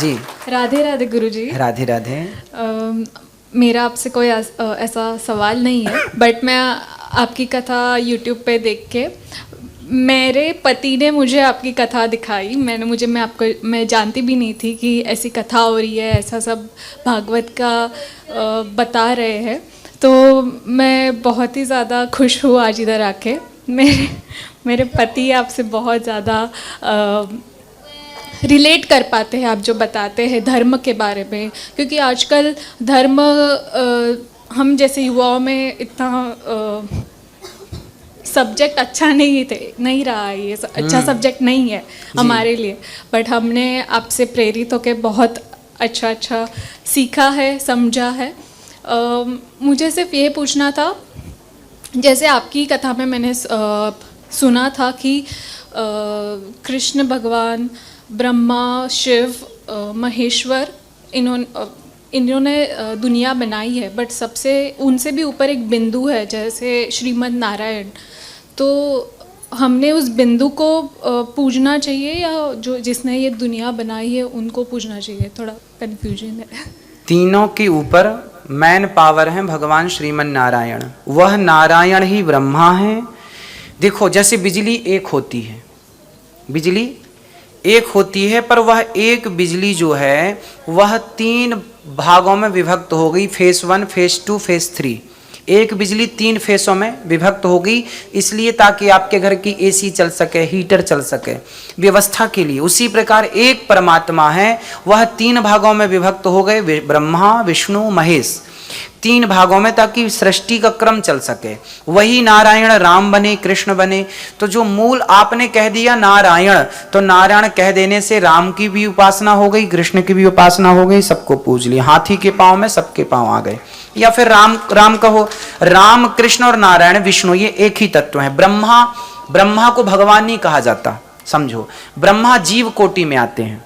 जी। राधे राधे गुरुजी। राधे राधे। मेरा आपसे कोई ऐसा सवाल नहीं है, बट मैं आपकी कथा यूट्यूब पे देख के, मेरे पति ने मुझे आपकी कथा दिखाई। मैं जानती भी नहीं थी कि ऐसी कथा हो रही है, ऐसा सब भागवत का बता रहे हैं। तो मैं बहुत ही ज़्यादा खुश हूँ आज इधर आके। मेरे पति आपसे बहुत ज़्यादा रिलेट कर पाते हैं, आप जो बताते हैं धर्म के बारे में, क्योंकि आजकल धर्म हम जैसे युवाओं में इतना सब्जेक्ट अच्छा नहीं रहा है, ये अच्छा सब्जेक्ट नहीं है हमारे लिए। बट हमने आपसे प्रेरित होकर बहुत अच्छा सीखा है, समझा है। मुझे सिर्फ ये पूछना था, जैसे आपकी कथा में मैंने सुना था कि कृष्ण भगवान, ब्रह्मा, शिव, महेश्वर, इन्होंने दुनिया बनाई है, बट सबसे उनसे भी ऊपर एक बिंदु है जैसे श्रीमद् नारायण। तो हमने उस बिंदु को पूजना चाहिए या जो जिसने ये दुनिया बनाई है उनको पूजना चाहिए? थोड़ा कन्फ्यूजन है। तीनों के ऊपर मैन पावर है भगवान श्रीमन नारायण। वह नारायण ही ब्रह्मा है। देखो, जैसे बिजली एक होती है, बिजली एक होती है, पर वह एक बिजली जो है वह 3 भागों में विभक्त हो गई, फेस 1, फेस 2, फेस 3। एक बिजली 3 फेसों में विभक्त हो गई, इसलिए ताकि आपके घर की एसी चल सके, हीटर चल सके, व्यवस्था के लिए। उसी प्रकार एक परमात्मा है, वह 3 भागों में विभक्त हो गए, ब्रह्मा, विष्णु, महेश, 3 भागों में, ताकि सृष्टि का क्रम चल सके। वही नारायण राम बने, कृष्ण बने। तो जो मूल आपने कह दिया नारायण, तो नारायण कह देने से राम की भी उपासना हो गई, कृष्ण की भी उपासना हो गई, सबको पूज लिया। हाथी के पांव में सबके पांव आ गए। या फिर राम कहो, राम, कृष्ण और नारायण, विष्णु, ये एक ही तत्व है। ब्रह्मा को भगवान नहीं कहा जाता, समझो। ब्रह्मा जीव कोटि में आते हैं।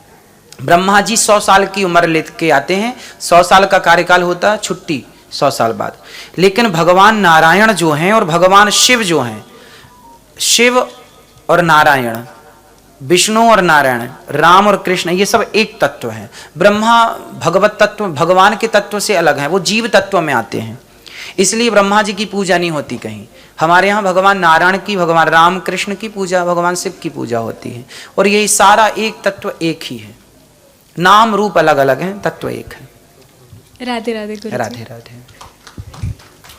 ब्रह्मा जी 100 साल की उम्र लेके आते हैं, 100 साल का कार्यकाल होता है, छुट्टी 100 साल बाद। लेकिन भगवान नारायण जो हैं और भगवान शिव जो हैं, शिव और नारायण, विष्णु और नारायण, राम और कृष्ण, ये सब एक तत्व है। ब्रह्मा भगवत तत्व, भगवान के तत्व से अलग है, वो जीव तत्व में आते हैं। इसलिए ब्रह्मा जी की पूजा नहीं होती कहीं। हमारे यहाँ भगवान नारायण की, भगवान राम कृष्ण की पूजा, भगवान शिव की पूजा होती है। और ये सारा एक तत्व एक ही है, नाम रूप अलग अलग हैं, तत्व एक है। राधे राधे गुरुजी। राधे राधे।